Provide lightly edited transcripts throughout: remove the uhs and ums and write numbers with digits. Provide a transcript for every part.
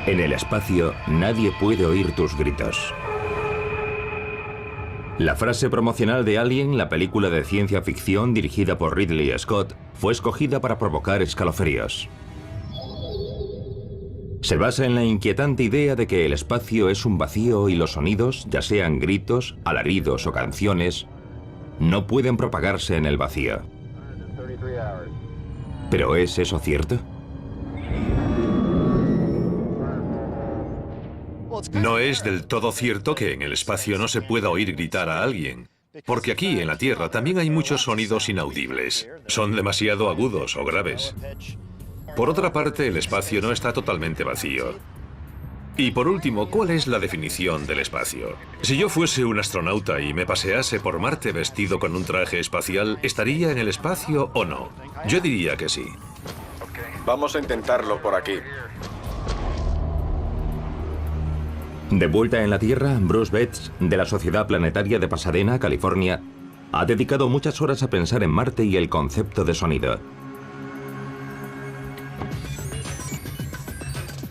En el espacio, nadie puede oír tus gritos. La frase promocional de Alien, la película de ciencia ficción dirigida por Ridley Scott, fue escogida para provocar escalofríos. Se basa en la inquietante idea de que el espacio es un vacío y los sonidos, ya sean gritos, alaridos o canciones, no pueden propagarse en el vacío. ¿Pero es eso cierto? No es del todo cierto que en el espacio no se pueda oír gritar a alguien, porque aquí en la Tierra también hay muchos sonidos inaudibles. Son demasiado agudos o graves. Por otra parte, el espacio no está totalmente vacío. Y por último, ¿cuál es la definición del espacio? Si yo fuese un astronauta y me pasease por Marte vestido con un traje espacial, ¿estaría en el espacio o no? Yo diría que sí. Vamos a intentarlo por aquí. De vuelta en la Tierra, Bruce Betts, de la Sociedad Planetaria de Pasadena, California, ha dedicado muchas horas a pensar en Marte y el concepto de sonido.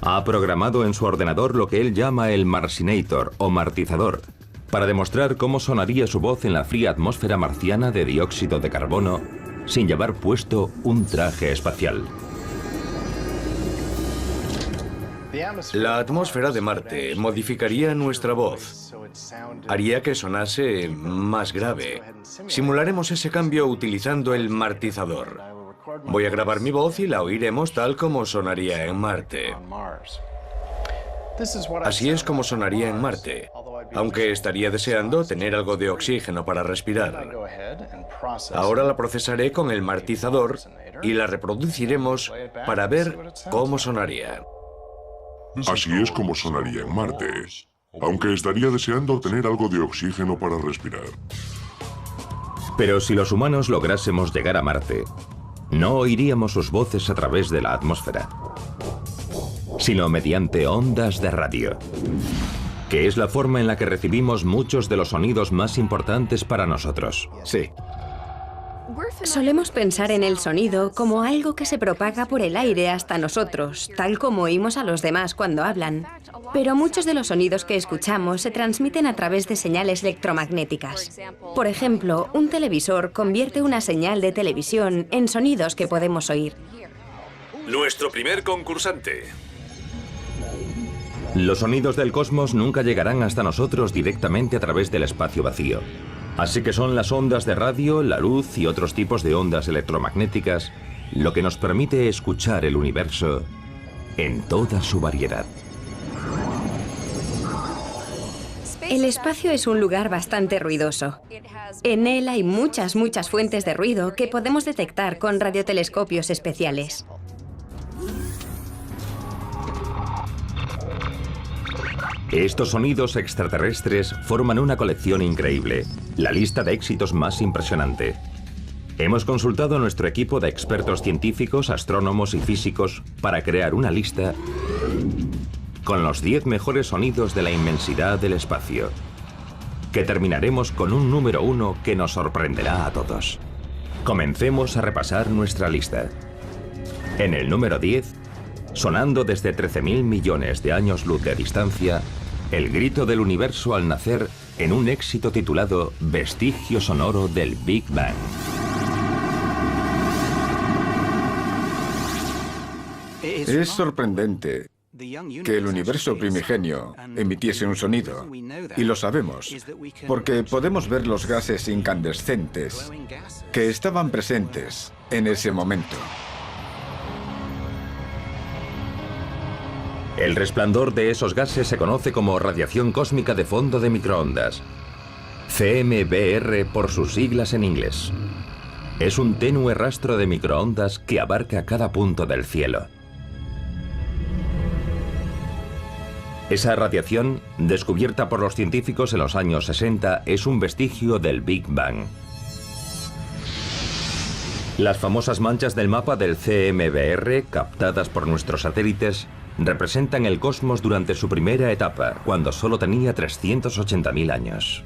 Ha programado en su ordenador lo que él llama el Marcinator o martizador, para demostrar cómo sonaría su voz en la fría atmósfera marciana de dióxido de carbono sin llevar puesto un traje espacial. La atmósfera de Marte modificaría nuestra voz. Haría que sonase más grave. Simularemos ese cambio utilizando el martizador. Voy a grabar mi voz y la oiremos tal como sonaría en Marte. Así es como sonaría en Marte, aunque estaría deseando tener algo de oxígeno para respirar. Ahora la procesaré con el martizador y la reproduciremos para ver cómo sonaría. Así es como sonaría en Marte, aunque estaría deseando tener algo de oxígeno para respirar. Pero si los humanos lográsemos llegar a Marte, no oiríamos sus voces a través de la atmósfera, sino mediante ondas de radio, que es la forma en la que recibimos muchos de los sonidos más importantes para nosotros. Sí. Solemos pensar en el sonido como algo que se propaga por el aire hasta nosotros, tal como oímos a los demás cuando hablan. Pero muchos de los sonidos que escuchamos se transmiten a través de señales electromagnéticas. Por ejemplo, un televisor convierte una señal de televisión en sonidos que podemos oír. Nuestro primer concursante. Los sonidos del cosmos nunca llegarán hasta nosotros directamente a través del espacio vacío. Así que son las ondas de radio, la luz y otros tipos de ondas electromagnéticas lo que nos permite escuchar el universo en toda su variedad. El espacio es un lugar bastante ruidoso. En él hay muchas fuentes de ruido que podemos detectar con radiotelescopios especiales. Estos sonidos extraterrestres forman una colección increíble, la lista de éxitos más impresionante. Hemos consultado a nuestro equipo de expertos científicos, astrónomos y físicos para crear una lista con los 10 mejores sonidos de la inmensidad del espacio, que terminaremos con un número 1 que nos sorprenderá a todos. Comencemos a repasar nuestra lista. En el número 10, sonando desde 13.000 millones de años luz de distancia, el grito del universo al nacer en un éxito titulado Vestigio sonoro del Big Bang. Es sorprendente que el universo primigenio emitiese un sonido, y lo sabemos, porque podemos ver los gases incandescentes que estaban presentes en ese momento. El resplandor de esos gases se conoce como radiación cósmica de fondo de microondas, CMBR por sus siglas en inglés. Es un tenue rastro de microondas que abarca cada punto del cielo. Esa radiación, descubierta por los científicos en los años 60, es un vestigio del Big Bang. Las famosas manchas del mapa del CMBR, captadas por nuestros satélites, representan el cosmos durante su primera etapa, cuando solo tenía 380.000 años.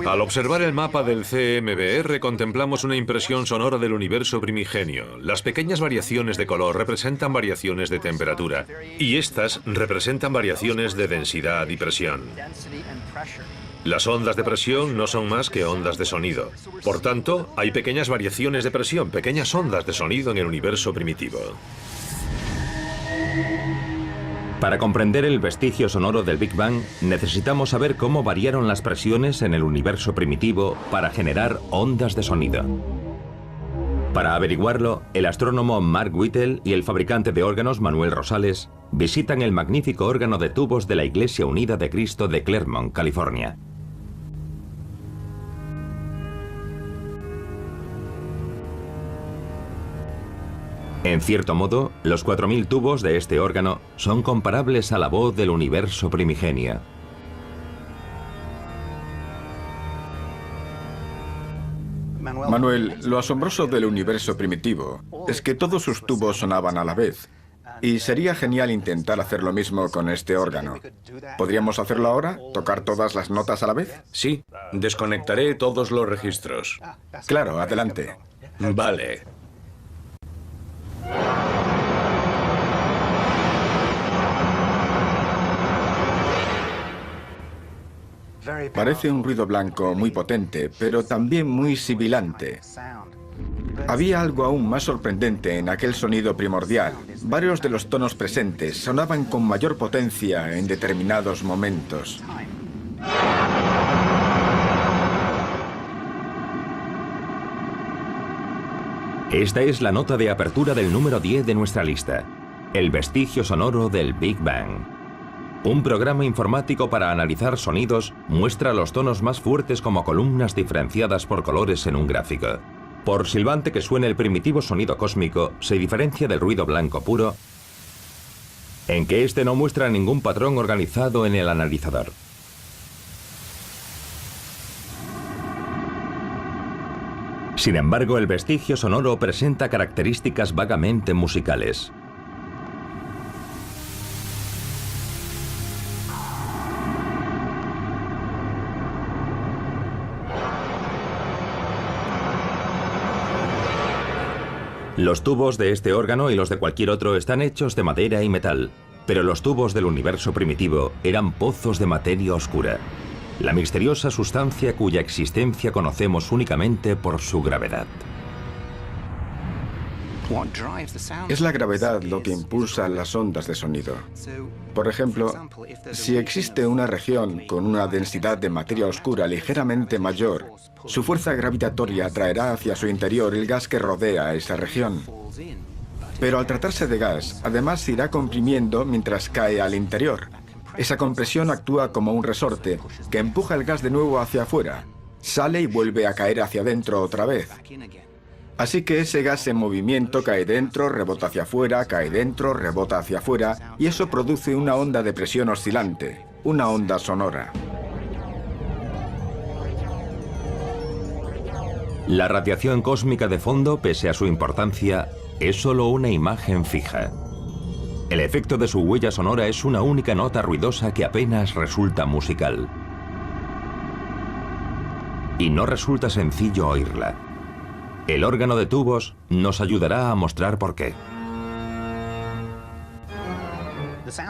Al observar el mapa del CMBR contemplamos una impresión sonora del universo primigenio. Las pequeñas variaciones de color representan variaciones de temperatura y estas representan variaciones de densidad y presión. Las ondas de presión no son más que ondas de sonido. Por tanto, hay pequeñas variaciones de presión, pequeñas ondas de sonido en el universo primitivo. Para comprender el vestigio sonoro del Big Bang, necesitamos saber cómo variaron las presiones en el universo primitivo para generar ondas de sonido. Para averiguarlo, el astrónomo Mark Whittle y el fabricante de órganos Manuel Rosales visitan el magnífico órgano de tubos de la Iglesia Unida de Cristo de Claremont, California. En cierto modo, los 4000 tubos de este órgano son comparables a la voz del universo primigenio. Manuel, lo asombroso del universo primitivo es que todos sus tubos sonaban a la vez. Y sería genial intentar hacer lo mismo con este órgano. ¿Podríamos hacerlo ahora? ¿Tocar todas las notas a la vez? Sí, desconectaré todos los registros. Claro, adelante. Vale. Parece un ruido blanco muy potente, pero también muy sibilante. Había algo aún más sorprendente en aquel sonido primordial. Varios de los tonos presentes sonaban con mayor potencia en determinados momentos. Esta es la nota de apertura del número 10 de nuestra lista, el vestigio sonoro del Big Bang. Un programa informático para analizar sonidos muestra los tonos más fuertes como columnas diferenciadas por colores en un gráfico. Por silbante que suene el primitivo sonido cósmico, se diferencia del ruido blanco puro, en que este no muestra ningún patrón organizado en el analizador. Sin embargo, el vestigio sonoro presenta características vagamente musicales. Los tubos de este órgano y los de cualquier otro están hechos de madera y metal, pero los tubos del universo primitivo eran pozos de materia oscura, la misteriosa sustancia cuya existencia conocemos únicamente por su gravedad. Es la gravedad lo que impulsa las ondas de sonido. Por ejemplo, si existe una región con una densidad de materia oscura ligeramente mayor, su fuerza gravitatoria atraerá hacia su interior el gas que rodea esa región. Pero al tratarse de gas, además se irá comprimiendo mientras cae al interior. Esa compresión actúa como un resorte que empuja el gas de nuevo hacia afuera. Sale y vuelve a caer hacia adentro otra vez. Así que ese gas en movimiento cae dentro, rebota hacia afuera, cae dentro, rebota hacia afuera, y eso produce una onda de presión oscilante, una onda sonora. La radiación cósmica de fondo, pese a su importancia, es solo una imagen fija. El efecto de su huella sonora es una única nota ruidosa que apenas resulta musical. Y no resulta sencillo oírla. El órgano de tubos nos ayudará a mostrar por qué.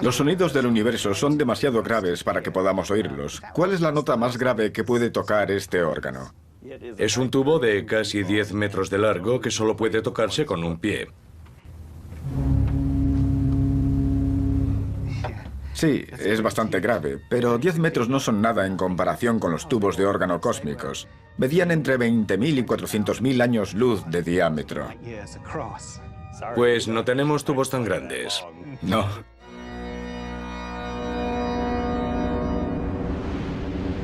Los sonidos del universo son demasiado graves para que podamos oírlos. ¿Cuál es la nota más grave que puede tocar este órgano? Es un tubo de casi 10 metros de largo que solo puede tocarse con un pie. Sí, es bastante grave, pero 10 metros no son nada en comparación con los tubos de órgano cósmicos. Medían entre 20.000 y 400.000 años luz de diámetro. Pues no tenemos tubos tan grandes. No.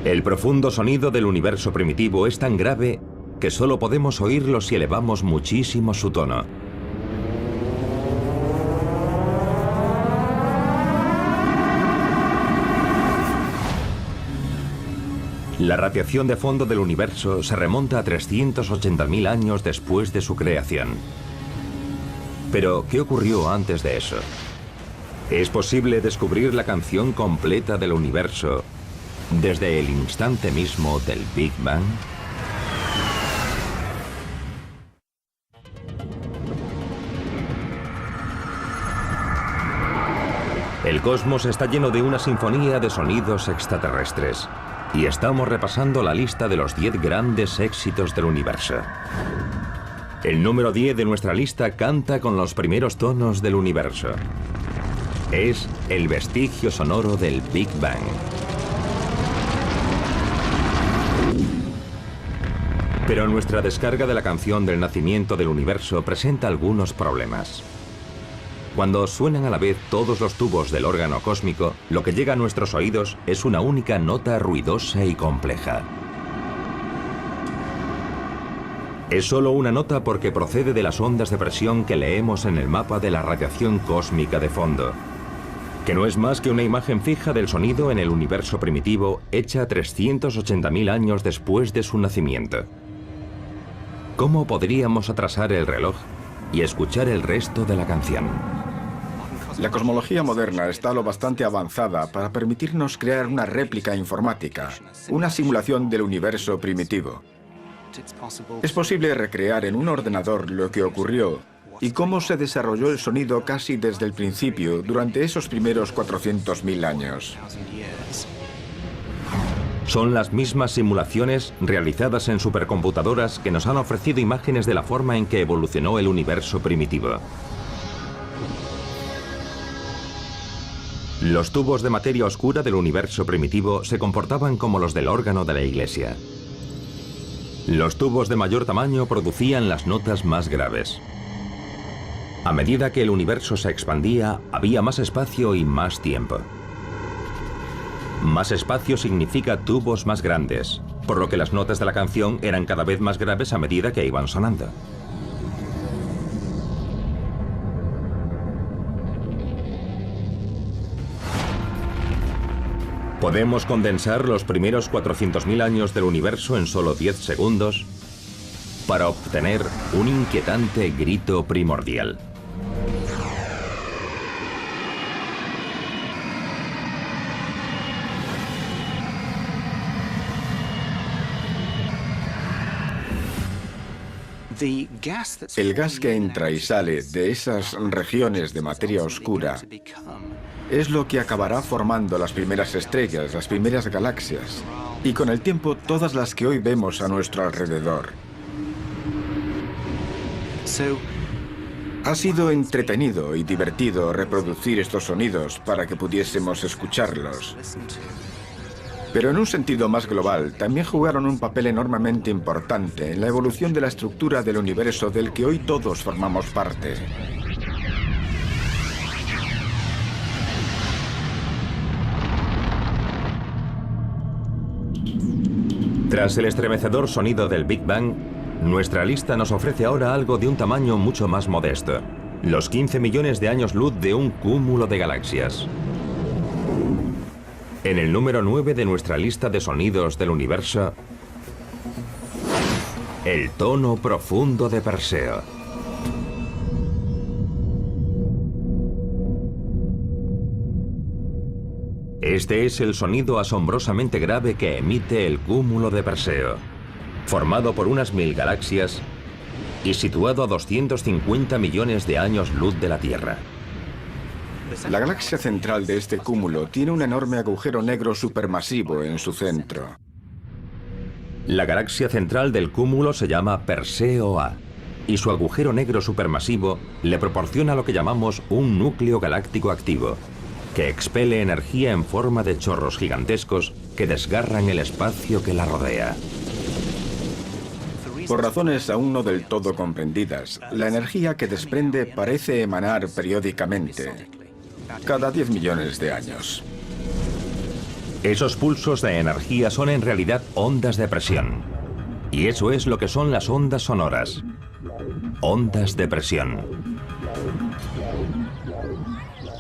El profundo sonido del universo primitivo es tan grave que solo podemos oírlo si elevamos muchísimo su tono. La radiación de fondo del universo se remonta a 380.000 años después de su creación. Pero, ¿qué ocurrió antes de eso? ¿Es posible descubrir la canción completa del universo Desde el instante mismo del Big Bang, el cosmos está lleno de una sinfonía de sonidos extraterrestres. Y estamos repasando la lista de los 10 grandes éxitos del universo. El número 10 de nuestra lista canta con los primeros tonos del universo. Es el vestigio sonoro del Big Bang. Pero nuestra descarga de la canción del nacimiento del universo presenta algunos problemas. Cuando suenan a la vez todos los tubos del órgano cósmico, lo que llega a nuestros oídos es una única nota ruidosa y compleja. Es solo una nota porque procede de las ondas de presión que leemos en el mapa de la radiación cósmica de fondo, que no es más que una imagen fija del sonido en el universo primitivo hecha 380.000 años después de su nacimiento. ¿Cómo podríamos atrasar el reloj y escuchar el resto de la canción? La cosmología moderna está lo bastante avanzada para permitirnos crear una réplica informática, una simulación del universo primitivo. Es posible recrear en un ordenador lo que ocurrió y cómo se desarrolló el sonido casi desde el principio durante esos primeros 400.000 años. Son las mismas simulaciones realizadas en supercomputadoras que nos han ofrecido imágenes de la forma en que evolucionó el universo primitivo. Los tubos de materia oscura del universo primitivo se comportaban como los del órgano de la iglesia. Los tubos de mayor tamaño producían las notas más graves. A medida que el universo se expandía, había más espacio y más tiempo. Más espacio significa tubos más grandes, por lo que las notas de la canción eran cada vez más graves a medida que iban sonando. Podemos condensar los primeros 400.000 años del universo en solo 10 segundos para obtener un inquietante grito primordial. El gas que entra y sale de esas regiones de materia oscura es lo que acabará formando las primeras estrellas, las primeras galaxias, y con el tiempo todas las que hoy vemos a nuestro alrededor. Ha sido entretenido y divertido reproducir estos sonidos para que pudiésemos escucharlos. Pero en un sentido más global, también jugaron un papel enormemente importante en la evolución de la estructura del universo del que hoy todos formamos parte. Tras el estremecedor sonido del Big Bang, nuestra lista nos ofrece ahora algo de un tamaño mucho más modesto: los 15 millones de años luz de un cúmulo de galaxias. En el número 9 de nuestra lista de sonidos del universo, el tono profundo de Perseo. Este es el sonido asombrosamente grave que emite el cúmulo de Perseo, formado por unas 1000 galaxias y situado a 250 millones de años luz de la Tierra. La galaxia central de este cúmulo tiene un enorme agujero negro supermasivo en su centro. La galaxia central del cúmulo se llama Perseo A, y su agujero negro supermasivo le proporciona lo que llamamos un núcleo galáctico activo, que expele energía en forma de chorros gigantescos que desgarran el espacio que la rodea. Por razones aún no del todo comprendidas, la energía que desprende parece emanar periódicamente, cada 10 millones de años. Esos pulsos de energía son en realidad ondas de presión. Y eso es lo que son las ondas sonoras. Ondas de presión.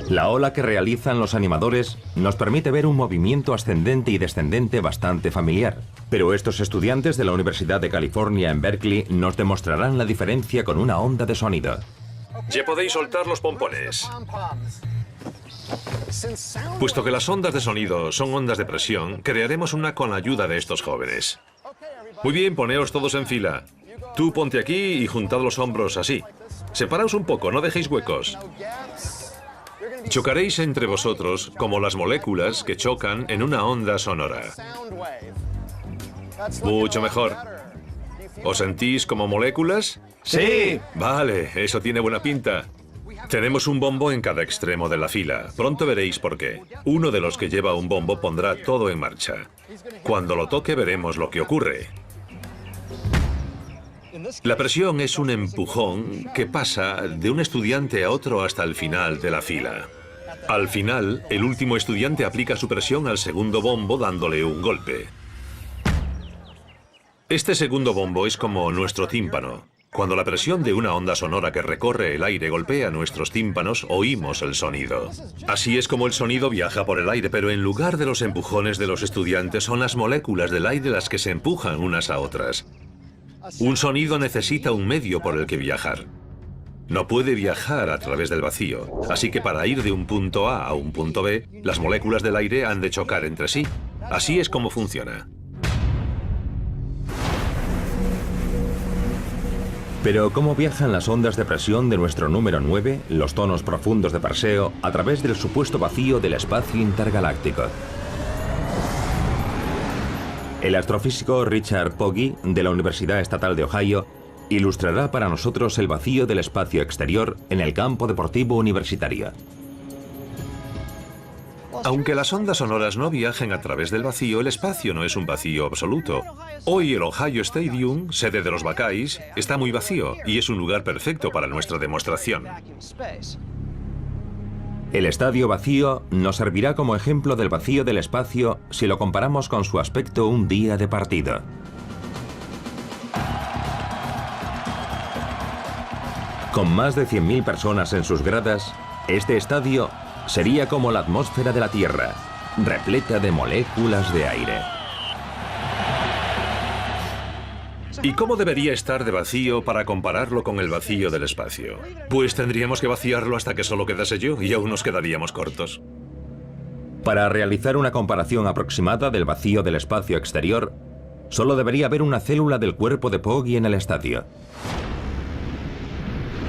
La ola que realizan los animadores nos permite ver un movimiento ascendente y descendente bastante familiar. Pero estos estudiantes de la Universidad de California en Berkeley nos demostrarán la diferencia con una onda de sonido. Ya podéis soltar los pompones. Puesto que las ondas de sonido son ondas de presión, crearemos una con la ayuda de estos jóvenes. Muy bien, poneos todos en fila. Tú ponte aquí y juntad los hombros así. Separaos un poco, no dejéis huecos. Chocaréis entre vosotros como las moléculas que chocan en una onda sonora. Mucho mejor. ¿Os sentís como moléculas? ¡Sí! Vale, eso tiene buena pinta. Tenemos un bombo en cada extremo de la fila. Pronto veréis por qué. Uno de los que lleva un bombo pondrá todo en marcha. Cuando lo toque veremos lo que ocurre. La presión es un empujón que pasa de un estudiante a otro hasta el final de la fila. Al final, el último estudiante aplica su presión al segundo bombo dándole un golpe. Este segundo bombo es como nuestro tímpano. Cuando la presión de una onda sonora que recorre el aire golpea nuestros tímpanos, oímos el sonido. Así es como el sonido viaja por el aire, pero en lugar de los empujones de los estudiantes, son las moléculas del aire las que se empujan unas a otras. Un sonido necesita un medio por el que viajar. No puede viajar a través del vacío, así que para ir de un punto A a un punto B, las moléculas del aire han de chocar entre sí. Así es como funciona. Pero ¿cómo viajan las ondas de presión de nuestro número 9, los tonos profundos de Perseo, a través del supuesto vacío del espacio intergaláctico? El astrofísico Richard Pogge, de la Universidad Estatal de Ohio, ilustrará para nosotros el vacío del espacio exterior en el campo deportivo universitario. Aunque las ondas sonoras no viajen a través del vacío, el espacio no es un vacío absoluto. Hoy el Ohio Stadium, sede de los Buckeyes, está muy vacío y es un lugar perfecto para nuestra demostración. El estadio vacío nos servirá como ejemplo del vacío del espacio si lo comparamos con su aspecto un día de partido. Con más de 100.000 personas en sus gradas, este estadio sería como la atmósfera de la Tierra, repleta de moléculas de aire. ¿Y cómo debería estar de vacío para compararlo con el vacío del espacio? Pues tendríamos que vaciarlo hasta que solo quedase yo y aún nos quedaríamos cortos. Para realizar una comparación aproximada del vacío del espacio exterior, solo debería haber una célula del cuerpo de Pogge en el estadio.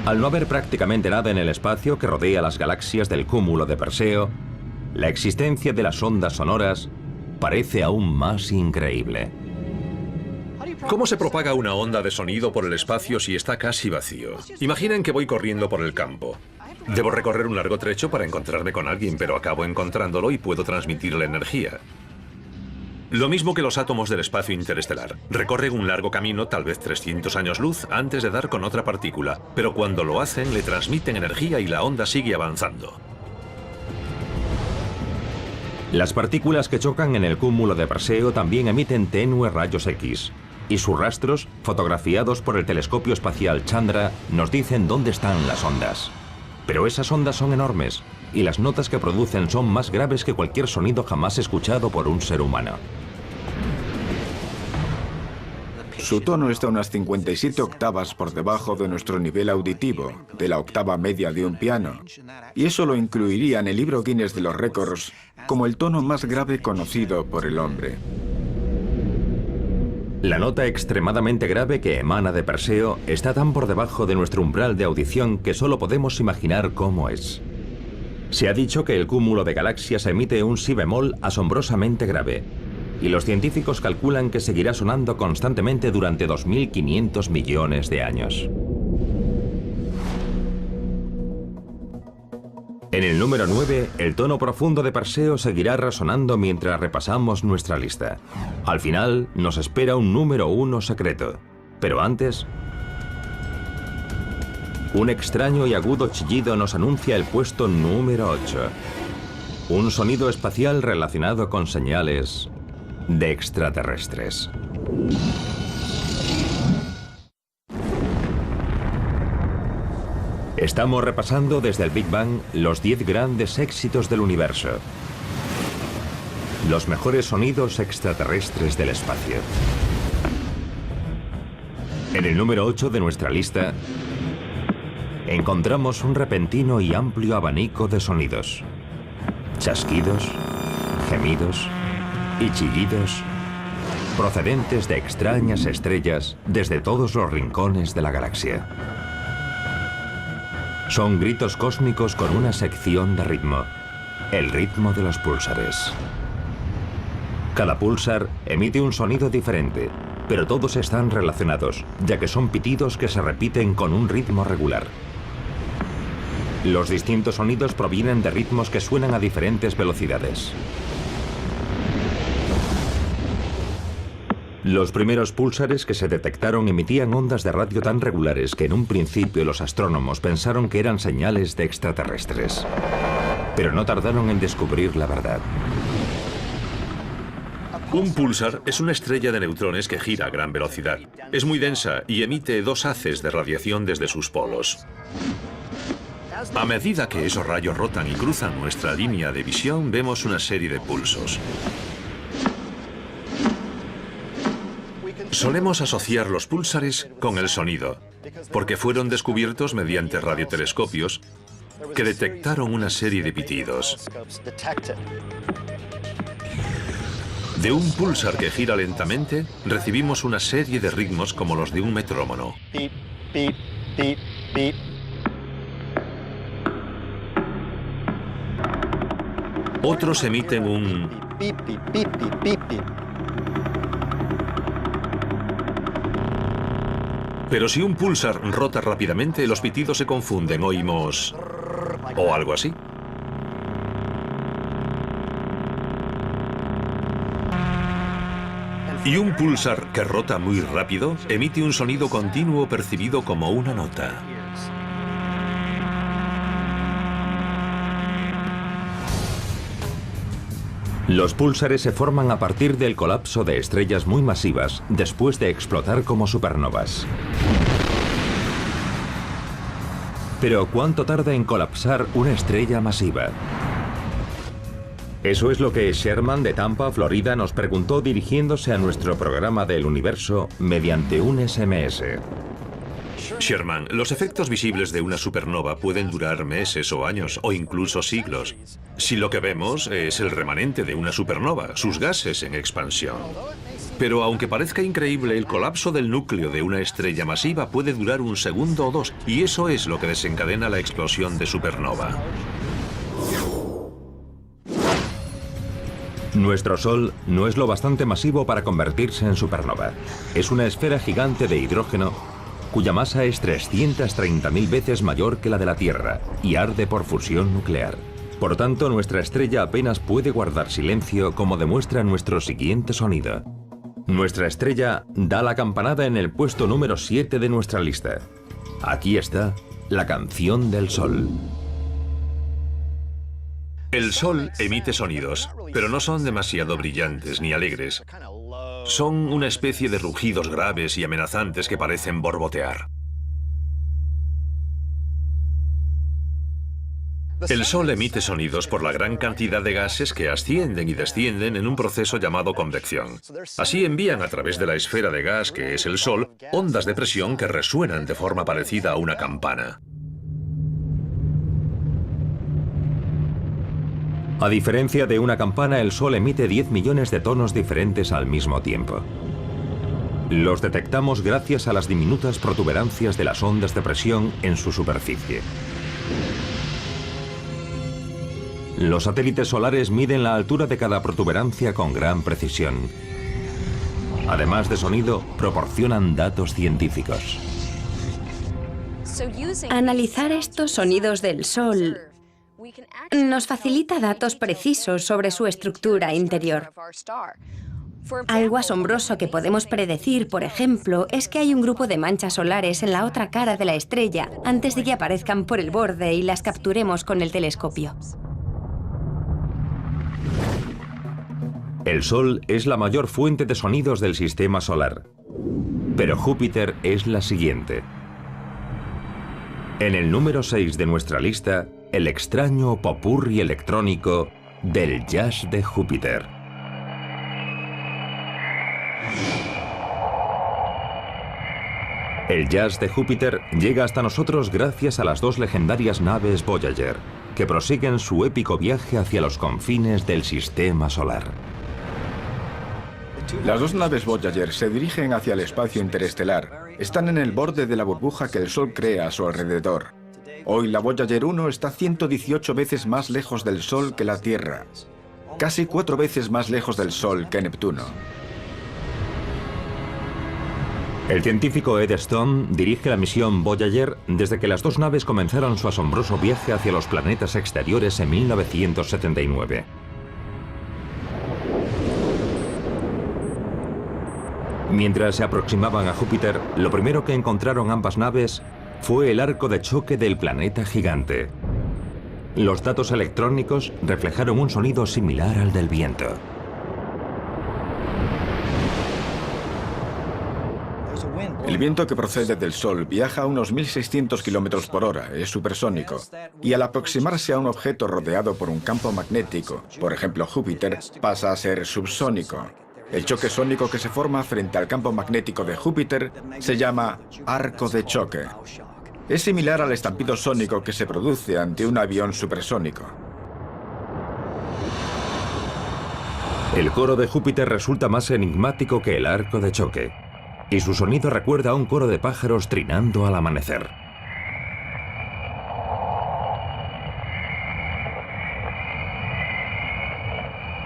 Al no haber prácticamente nada en el espacio que rodea las galaxias del cúmulo de Perseo, la existencia de las ondas sonoras parece aún más increíble. ¿Cómo se propaga una onda de sonido por el espacio si está casi vacío? Imaginen que voy corriendo por el campo. Debo recorrer un largo trecho para encontrarme con alguien, pero acabo encontrándolo y puedo transmitirle energía. Lo mismo que los átomos del espacio interestelar. Recorren un largo camino, tal vez 300 años luz, antes de dar con otra partícula, pero cuando lo hacen le transmiten energía y la onda sigue avanzando. Las partículas que chocan en el cúmulo de Perseo también emiten tenues rayos X, y sus rastros, fotografiados por el telescopio espacial Chandra, nos dicen dónde están las ondas. Pero esas ondas son enormes, y las notas que producen son más graves que cualquier sonido jamás escuchado por un ser humano. Su tono está unas 57 octavas por debajo de nuestro nivel auditivo, de la octava media de un piano. Y eso lo incluiría en el libro Guinness de los récords como el tono más grave conocido por el hombre. La nota extremadamente grave que emana de Perseo está tan por debajo de nuestro umbral de audición que solo podemos imaginar cómo es. Se ha dicho que el cúmulo de galaxias emite un si bemol asombrosamente grave, y los científicos calculan que seguirá sonando constantemente durante 2.500 millones de años. En el número 9, el tono profundo de Perseo seguirá resonando mientras repasamos nuestra lista. Al final, nos espera un número 1 secreto. Pero antes, un extraño y agudo chillido nos anuncia el puesto número 8. Un sonido espacial relacionado con señales de extraterrestres. Estamos repasando desde el Big Bang los 10 grandes éxitos del universo. Los mejores sonidos extraterrestres del espacio. En el número 8 de nuestra lista, encontramos un repentino y amplio abanico de sonidos. Chasquidos, gemidos y chillidos procedentes de extrañas estrellas desde todos los rincones de la galaxia. Son gritos cósmicos con una sección de ritmo, el ritmo de los púlsares. Cada púlsar emite un sonido diferente, pero todos están relacionados, ya que son pitidos que se repiten con un ritmo regular. Los distintos sonidos provienen de ritmos que suenan a diferentes velocidades. Los primeros púlsares que se detectaron emitían ondas de radio tan regulares que en un principio los astrónomos pensaron que eran señales de extraterrestres. Pero no tardaron en descubrir la verdad. Un púlsar es una estrella de neutrones que gira a gran velocidad. Es muy densa y emite 2 haces de radiación desde sus polos. A medida que esos rayos rotan y cruzan nuestra línea de visión, vemos una serie de pulsos. Solemos asociar los púlsares con el sonido, porque fueron descubiertos mediante radiotelescopios que detectaron una serie de pitidos. De un púlsar que gira lentamente, recibimos una serie de ritmos como los de un metrónomo. Otros emiten un... Pero si un púlsar rota rápidamente, los pitidos se confunden, oímos... o algo así. Y un púlsar que rota muy rápido emite un sonido continuo percibido como una nota. Los púlsares se forman a partir del colapso de estrellas muy masivas después de explotar como supernovas. Pero ¿cuánto tarda en colapsar una estrella masiva? Eso es lo que Sherman de Tampa, Florida, nos preguntó dirigiéndose a nuestro programa del universo mediante un SMS. Sherman, los efectos visibles de una supernova pueden durar meses o años, o incluso siglos. Si lo que vemos es el remanente de una supernova, sus gases en expansión. Pero aunque parezca increíble, el colapso del núcleo de una estrella masiva puede durar 1 segundo o 2, y eso es lo que desencadena la explosión de supernova. Nuestro Sol no es lo bastante masivo para convertirse en supernova. Es una esfera gigante de hidrógeno cuya masa es 330.000 veces mayor que la de la Tierra y arde por fusión nuclear. Por tanto, nuestra estrella apenas puede guardar silencio, como demuestra nuestro siguiente sonido. Nuestra estrella da la campanada en el puesto número 7 de nuestra lista. Aquí está la canción del Sol. El Sol emite sonidos, pero no son demasiado brillantes ni alegres. Son una especie de rugidos graves y amenazantes que parecen borbotear. El Sol emite sonidos por la gran cantidad de gases que ascienden y descienden en un proceso llamado convección. Así envían a través de la esfera de gas que es el Sol ondas de presión que resuenan de forma parecida a una campana. A diferencia de una campana, el Sol emite 10 millones de tonos diferentes al mismo tiempo. Los detectamos gracias a las diminutas protuberancias de las ondas de presión en su superficie. Los satélites solares miden la altura de cada protuberancia con gran precisión. Además de sonido, proporcionan datos científicos. Analizar estos sonidos del Sol nos facilita datos precisos sobre su estructura interior. Algo asombroso que podemos predecir, por ejemplo, es que hay un grupo de manchas solares en la otra cara de la estrella antes de que aparezcan por el borde y las capturemos con el telescopio. El Sol es la mayor fuente de sonidos del sistema solar, pero Júpiter es la siguiente. En el número 6 de nuestra lista, el extraño popurrí electrónico del jazz de Júpiter. El jazz de Júpiter llega hasta nosotros gracias a las 2 legendarias naves Voyager. que prosiguen su épico viaje hacia los confines del sistema solar. Las dos naves Voyager se dirigen hacia el espacio interestelar. Están en el borde de la burbuja que el Sol crea a su alrededor. Hoy la Voyager 1 está 118 veces más lejos del Sol que la Tierra. Casi 4 veces más lejos del Sol que Neptuno. El científico Ed Stone dirige la misión Voyager desde que las dos naves comenzaron su asombroso viaje hacia los planetas exteriores en 1979. Mientras se aproximaban a Júpiter, lo primero que encontraron ambas naves fue el arco de choque del planeta gigante. Los datos electrónicos reflejaron un sonido similar al del viento. El viento que procede del Sol viaja a unos 1.600 kilómetros por hora, es supersónico, y al aproximarse a un objeto rodeado por un campo magnético, por ejemplo Júpiter, pasa a ser subsónico. El choque sónico que se forma frente al campo magnético de Júpiter se llama arco de choque. Es similar al estampido sónico que se produce ante un avión supersónico. El coro de Júpiter resulta más enigmático que el arco de choque, y su sonido recuerda a un coro de pájaros trinando al amanecer.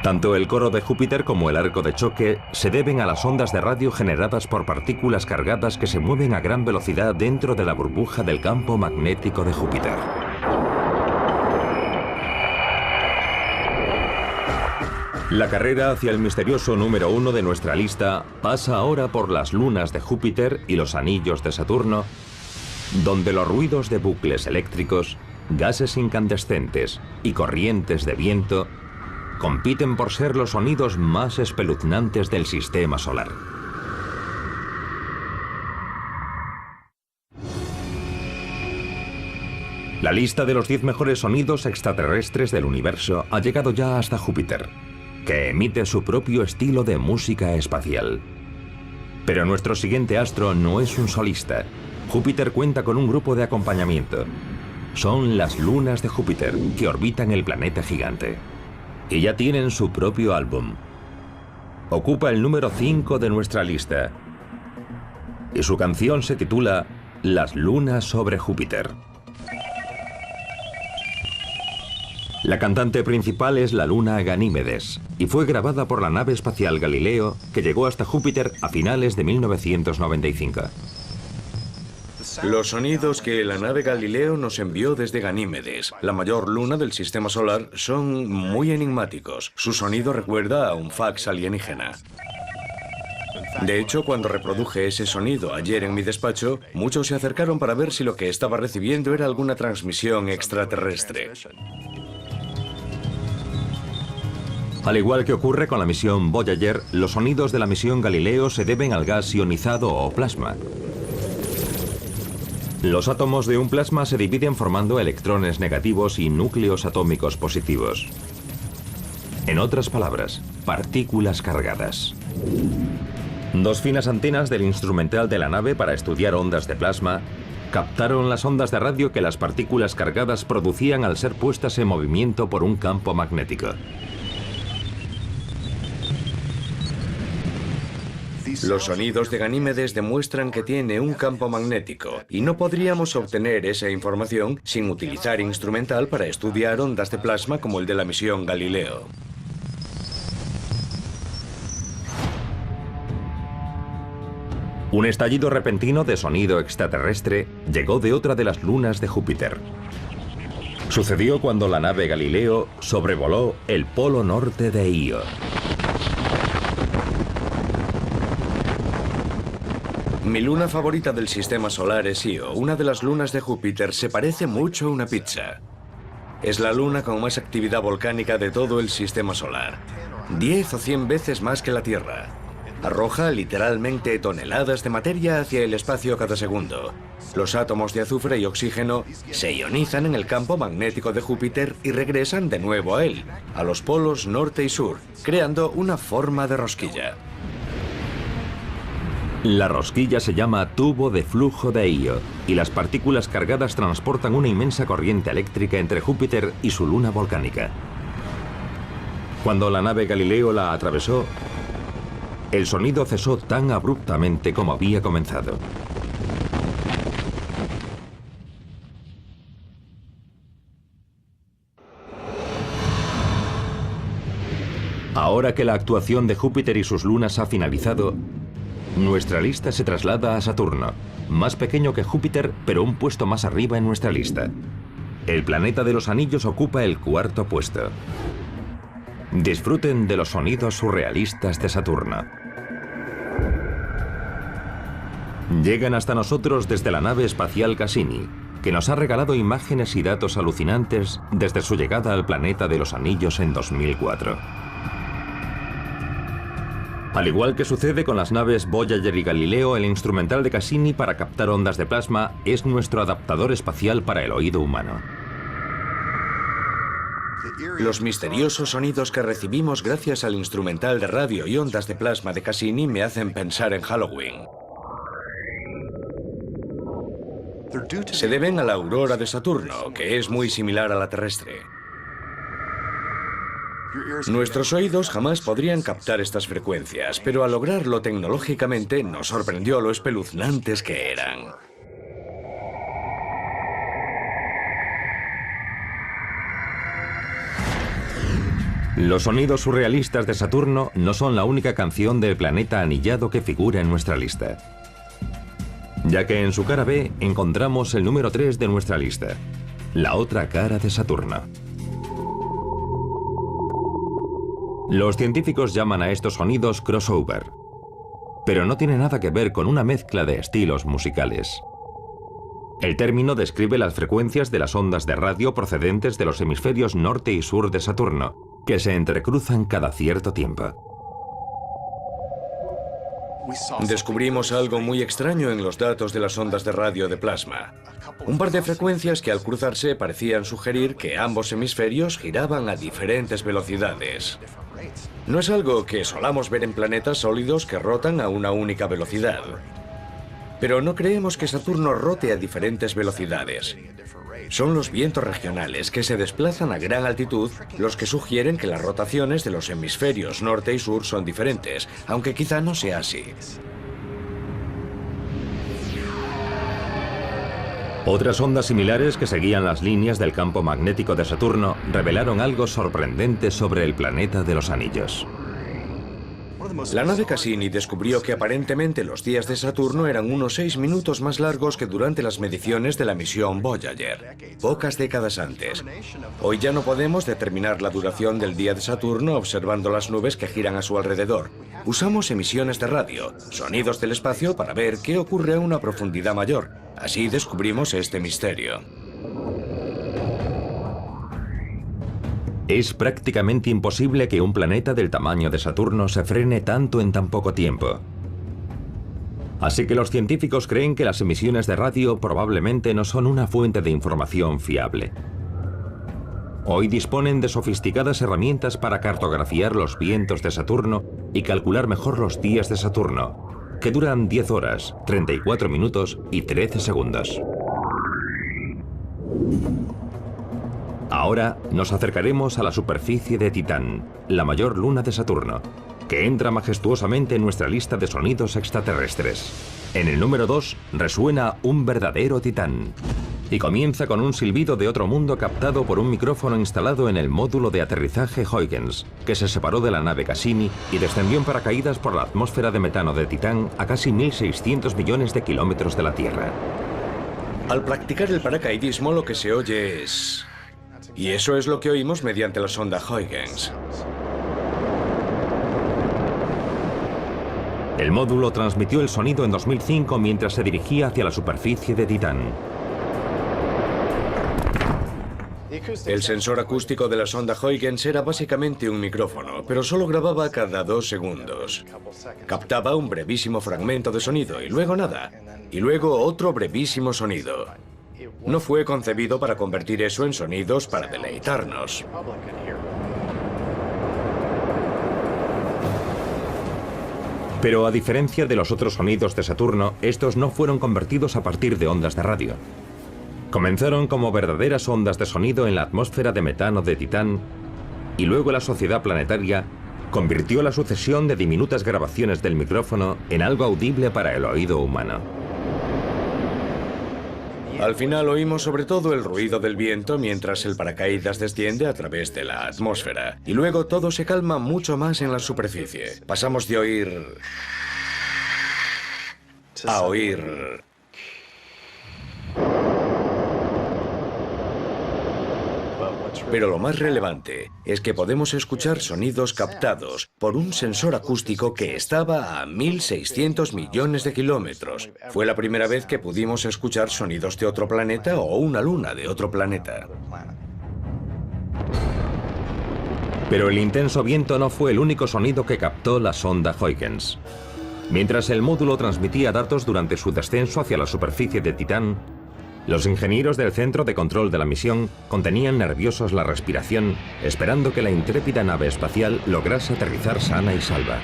Tanto el coro de Júpiter como el arco de choque se deben a las ondas de radio generadas por partículas cargadas que se mueven a gran velocidad dentro de la burbuja del campo magnético de Júpiter. La carrera hacia el misterioso número 1 de nuestra lista pasa ahora por las lunas de Júpiter y los anillos de Saturno, donde los ruidos de bucles eléctricos, gases incandescentes y corrientes de viento compiten por ser los sonidos más espeluznantes del sistema solar. La lista de los 10 mejores sonidos extraterrestres del universo ha llegado ya hasta Júpiter, que emite su propio estilo de música espacial. Pero nuestro siguiente astro no es un solista. Júpiter cuenta con un grupo de acompañamiento. Son las lunas de Júpiter, que orbitan el planeta gigante. Y ya tienen su propio álbum. Ocupa el número 5 de nuestra lista. Y su canción se titula Las lunas sobre Júpiter. La cantante principal es la luna Ganímedes y fue grabada por la nave espacial Galileo, que llegó hasta Júpiter a finales de 1995. Los sonidos que la nave Galileo nos envió desde Ganímedes, la mayor luna del sistema solar, son muy enigmáticos. Su sonido recuerda a un fax alienígena. De hecho, cuando reproduje ese sonido ayer en mi despacho, muchos se acercaron para ver si lo que estaba recibiendo era alguna transmisión extraterrestre. Al igual que ocurre con la misión Voyager, los sonidos de la misión Galileo se deben al gas ionizado o plasma. Los átomos de un plasma se dividen formando electrones negativos y núcleos atómicos positivos. En otras palabras, partículas cargadas. Dos finas antenas del instrumental de la nave para estudiar ondas de plasma captaron las ondas de radio que las partículas cargadas producían al ser puestas en movimiento por un campo magnético. Los sonidos de Ganímedes demuestran que tiene un campo magnético y no podríamos obtener esa información sin utilizar instrumental para estudiar ondas de plasma como el de la misión Galileo. Un estallido repentino de sonido extraterrestre llegó de otra de las lunas de Júpiter. Sucedió cuando la nave Galileo sobrevoló el polo norte de Io. Mi luna favorita del sistema solar es Io. Una de las lunas de Júpiter se parece mucho a una pizza. Es la luna con más actividad volcánica de todo el sistema solar. 10 o 100 veces más que la Tierra. Arroja literalmente toneladas de materia hacia el espacio cada segundo. Los átomos de azufre y oxígeno se ionizan en el campo magnético de Júpiter y regresan de nuevo a él, a los polos norte y sur, creando una forma de rosquilla. La rosquilla se llama tubo de flujo de Io y las partículas cargadas transportan una inmensa corriente eléctrica entre Júpiter y su luna volcánica. Cuando la nave Galileo la atravesó, el sonido cesó tan abruptamente como había comenzado. Ahora que la actuación de Júpiter y sus lunas ha finalizado, nuestra lista se traslada a Saturno, más pequeño que Júpiter, pero un puesto más arriba en nuestra lista. El planeta de los anillos ocupa el 4.º puesto. Disfruten de los sonidos surrealistas de Saturno. Llegan hasta nosotros desde la nave espacial Cassini, que nos ha regalado imágenes y datos alucinantes desde su llegada al planeta de los anillos en 2004. Al igual que sucede con las naves Voyager y Galileo, el instrumental de Cassini para captar ondas de plasma es nuestro adaptador espacial para el oído humano. Los misteriosos sonidos que recibimos gracias al instrumental de radio y ondas de plasma de Cassini me hacen pensar en Halloween. Se deben a la aurora de Saturno, que es muy similar a la terrestre. Nuestros oídos jamás podrían captar estas frecuencias, pero al lograrlo tecnológicamente nos sorprendió lo espeluznantes que eran. Los sonidos surrealistas de Saturno no son la única canción del planeta anillado que figura en nuestra lista, ya que en su cara B encontramos el número 3 de nuestra lista, la otra cara de Saturno. Los científicos llaman a estos sonidos crossover, pero no tiene nada que ver con una mezcla de estilos musicales. El término describe las frecuencias de las ondas de radio procedentes de los hemisferios norte y sur de Saturno, que se entrecruzan cada cierto tiempo. Descubrimos algo muy extraño en los datos de las ondas de radio de plasma. Un par de frecuencias que al cruzarse parecían sugerir que ambos hemisferios giraban a diferentes velocidades. No es algo que solamos ver en planetas sólidos que rotan a una única velocidad. Pero no creemos que Saturno rote a diferentes velocidades. Son los vientos regionales que se desplazan a gran altitud los que sugieren que las rotaciones de los hemisferios norte y sur son diferentes, aunque quizá no sea así. Otras ondas similares que seguían las líneas del campo magnético de Saturno revelaron algo sorprendente sobre el planeta de los anillos. La nave Cassini descubrió que aparentemente los días de Saturno eran unos 6 minutos más largos que durante las mediciones de la misión Voyager, pocas décadas antes. Hoy ya no podemos determinar la duración del día de Saturno observando las nubes que giran a su alrededor. Usamos emisiones de radio, sonidos del espacio para ver qué ocurre a una profundidad mayor. Así descubrimos este misterio. Es prácticamente imposible que un planeta del tamaño de Saturno se frene tanto en tan poco tiempo. Así que los científicos creen que las emisiones de radio probablemente no son una fuente de información fiable. Hoy disponen de sofisticadas herramientas para cartografiar los vientos de Saturno y calcular mejor los días de Saturno, que duran 10 horas, 34 minutos y 13 segundos. Ahora nos acercaremos a la superficie de Titán, la mayor luna de Saturno, que entra majestuosamente en nuestra lista de sonidos extraterrestres. En el número 2 resuena un verdadero titán, y comienza con un silbido de otro mundo captado por un micrófono instalado en el módulo de aterrizaje Huygens, que se separó de la nave Cassini y descendió en paracaídas por la atmósfera de metano de Titán a casi 1.600 millones de kilómetros de la Tierra. Al practicar el paracaidismo lo que se oye es... Y eso es lo que oímos mediante la sonda Huygens. El módulo transmitió el sonido en 2005 mientras se dirigía hacia la superficie de Titán. El sensor acústico de la sonda Huygens era básicamente un micrófono, pero solo grababa cada 2 segundos. Captaba un brevísimo fragmento de sonido y luego nada. Y luego otro brevísimo sonido. No fue concebido para convertir eso en sonidos para deleitarnos. Pero a diferencia de los otros sonidos de Saturno, estos no fueron convertidos a partir de ondas de radio. Comenzaron como verdaderas ondas de sonido en la atmósfera de metano de Titán, y luego la Sociedad Planetaria convirtió la sucesión de diminutas grabaciones del micrófono en algo audible para el oído humano. Al final oímos sobre todo el ruido del viento mientras el paracaídas desciende a través de la atmósfera. Y luego todo se calma mucho más en la superficie. Pasamos de oír a oír. Pero lo más relevante es que podemos escuchar sonidos captados por un sensor acústico que estaba a 1.600 millones de kilómetros. Fue la primera vez que pudimos escuchar sonidos de otro planeta o una luna de otro planeta. Pero el intenso viento no fue el único sonido que captó la sonda Huygens. Mientras el módulo transmitía datos durante su descenso hacia la superficie de Titán, los ingenieros del centro de control de la misión contenían nerviosos la respiración, esperando que la intrépida nave espacial lograse aterrizar sana y salva.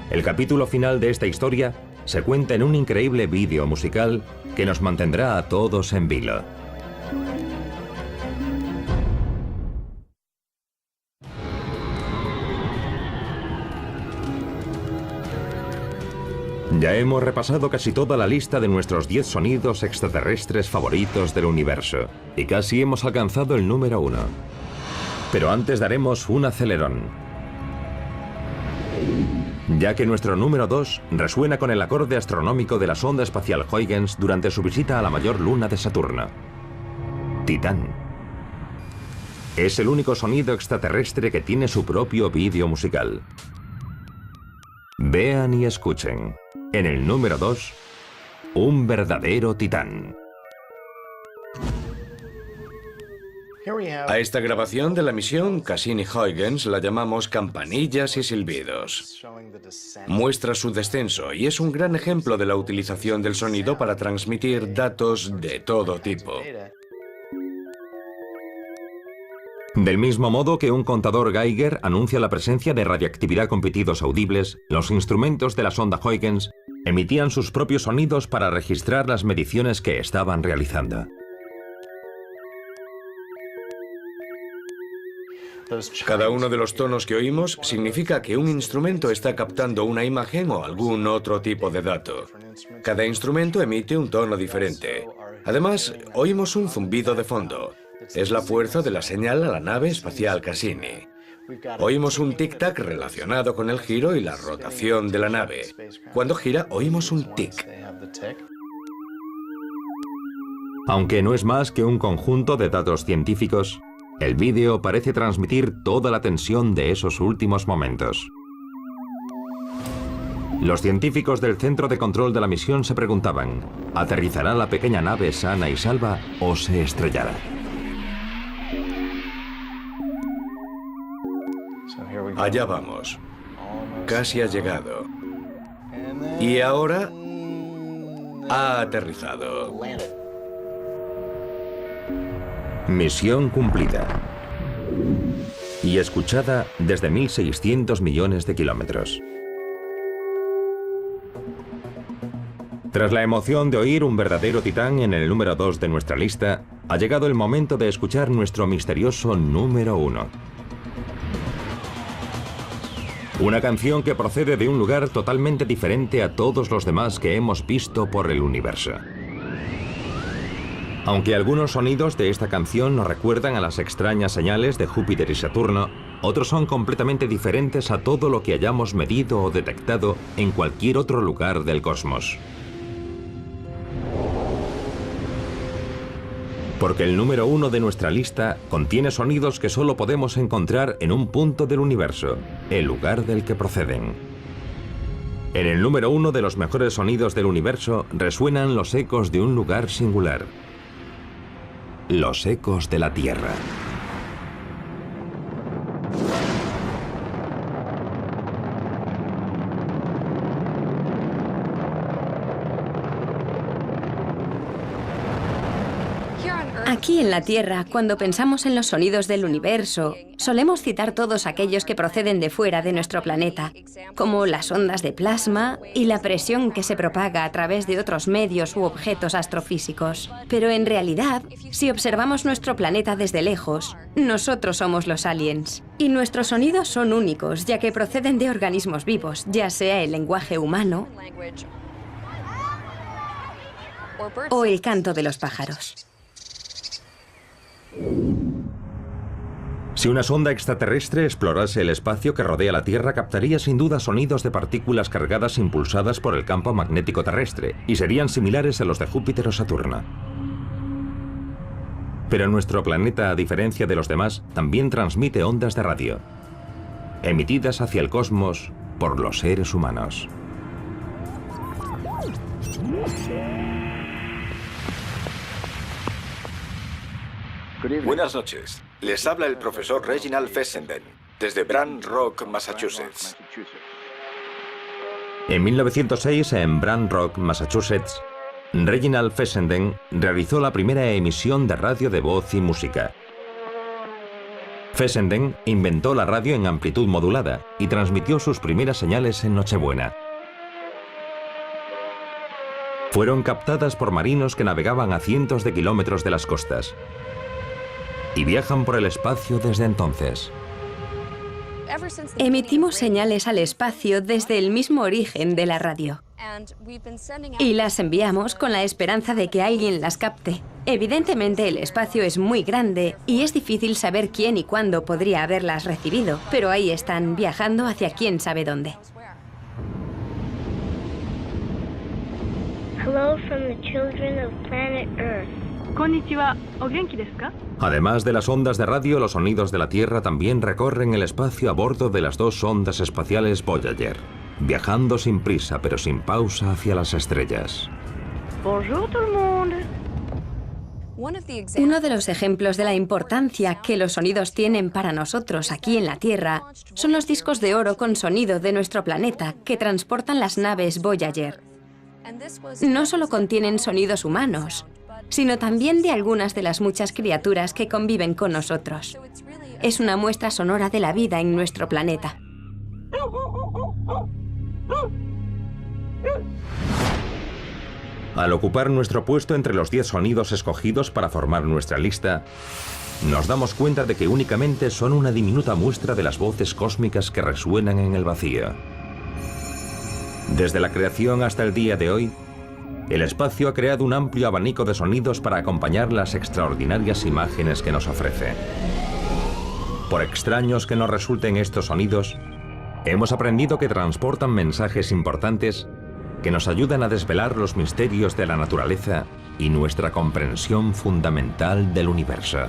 El capítulo final de esta historia se cuenta en un increíble vídeo musical que nos mantendrá a todos en vilo. Ya hemos repasado casi toda la lista de nuestros 10 sonidos extraterrestres favoritos del universo, y casi hemos alcanzado el número 1. Pero antes daremos un acelerón, ya que nuestro número 2 resuena con el acorde astronómico de la sonda espacial Huygens durante su visita a la mayor luna de Saturno, Titán. Es el único sonido extraterrestre que tiene su propio vídeo musical. Vean y escuchen. En el número 2, un verdadero titán. A esta grabación de la misión Cassini-Huygens la llamamos campanillas y silbidos. Muestra su descenso y es un gran ejemplo de la utilización del sonido para transmitir datos de todo tipo. Del mismo modo que un contador Geiger anuncia la presencia de radiactividad con pitidos audibles, los instrumentos de la sonda Huygens emitían sus propios sonidos para registrar las mediciones que estaban realizando. Cada uno de los tonos que oímos significa que un instrumento está captando una imagen o algún otro tipo de dato. Cada instrumento emite un tono diferente. Además, oímos un zumbido de fondo. Es la fuerza de la señal a la nave espacial Cassini. Oímos un tic-tac relacionado con el giro y la rotación de la nave. Cuando gira, oímos un tic. Aunque no es más que un conjunto de datos científicos, el vídeo parece transmitir toda la tensión de esos últimos momentos. Los científicos del centro de control de la misión se preguntaban, ¿aterrizará la pequeña nave sana y salva o se estrellará? Allá vamos. Casi ha llegado. Y ahora ha aterrizado. Misión cumplida. Y escuchada desde 1.600 millones de kilómetros. Tras la emoción de oír un verdadero titán en el número 2 de nuestra lista, ha llegado el momento de escuchar nuestro misterioso número 1. Una canción que procede de un lugar totalmente diferente a todos los demás que hemos visto por el universo. Aunque algunos sonidos de esta canción nos recuerdan a las extrañas señales de Júpiter y Saturno, otros son completamente diferentes a todo lo que hayamos medido o detectado en cualquier otro lugar del cosmos. Porque el número 1 de nuestra lista contiene sonidos que solo podemos encontrar en un punto del universo, el lugar del que proceden. En el número 1 de los mejores sonidos del universo resuenan los ecos de un lugar singular. Los ecos de la Tierra. Aquí en la Tierra, cuando pensamos en los sonidos del universo, solemos citar todos aquellos que proceden de fuera de nuestro planeta, como las ondas de plasma y la presión que se propaga a través de otros medios u objetos astrofísicos. Pero en realidad, si observamos nuestro planeta desde lejos, nosotros somos los aliens. Y nuestros sonidos son únicos, ya que proceden de organismos vivos, ya sea el lenguaje humano o el canto de los pájaros. Si una sonda extraterrestre explorase el espacio que rodea la Tierra, captaría sin duda sonidos de partículas cargadas impulsadas por el campo magnético terrestre, y serían similares a los de Júpiter o Saturno. Pero nuestro planeta, a diferencia de los demás, también transmite ondas de radio, emitidas hacia el cosmos por los seres humanos. Buenas noches. Les habla el profesor Reginald Fessenden, desde Brant Rock, Massachusetts. En 1906, en Brant Rock, Massachusetts, Reginald Fessenden realizó la primera emisión de radio de voz y música. Fessenden inventó la radio en amplitud modulada y transmitió sus primeras señales en Nochebuena. Fueron captadas por marinos que navegaban a cientos de kilómetros de las costas y viajan por el espacio desde entonces. Emitimos señales al espacio desde el mismo origen de la radio. Y las enviamos con la esperanza de que alguien las capte. Evidentemente el espacio es muy grande y es difícil saber quién y cuándo podría haberlas recibido, pero ahí están, viajando hacia quién sabe dónde. Hello from the children of planet Earth. Konnichiwa. ¿O genki desu ka? Además de las ondas de radio, los sonidos de la Tierra también recorren el espacio a bordo de las dos sondas espaciales Voyager, viajando sin prisa pero sin pausa hacia las estrellas. Bonjour tout le monde. Uno de los ejemplos de la importancia que los sonidos tienen para nosotros aquí en la Tierra son los discos de oro con sonido de nuestro planeta que transportan las naves Voyager. No solo contienen sonidos humanos, sino también de algunas de las muchas criaturas que conviven con nosotros. Es una muestra sonora de la vida en nuestro planeta. Al ocupar nuestro puesto entre los 10 sonidos escogidos para formar nuestra lista, nos damos cuenta de que únicamente son una diminuta muestra de las voces cósmicas que resuenan en el vacío. Desde la creación hasta el día de hoy, el espacio ha creado un amplio abanico de sonidos para acompañar las extraordinarias imágenes que nos ofrece. Por extraños que nos resulten estos sonidos, hemos aprendido que transportan mensajes importantes que nos ayudan a desvelar los misterios de la naturaleza y nuestra comprensión fundamental del universo.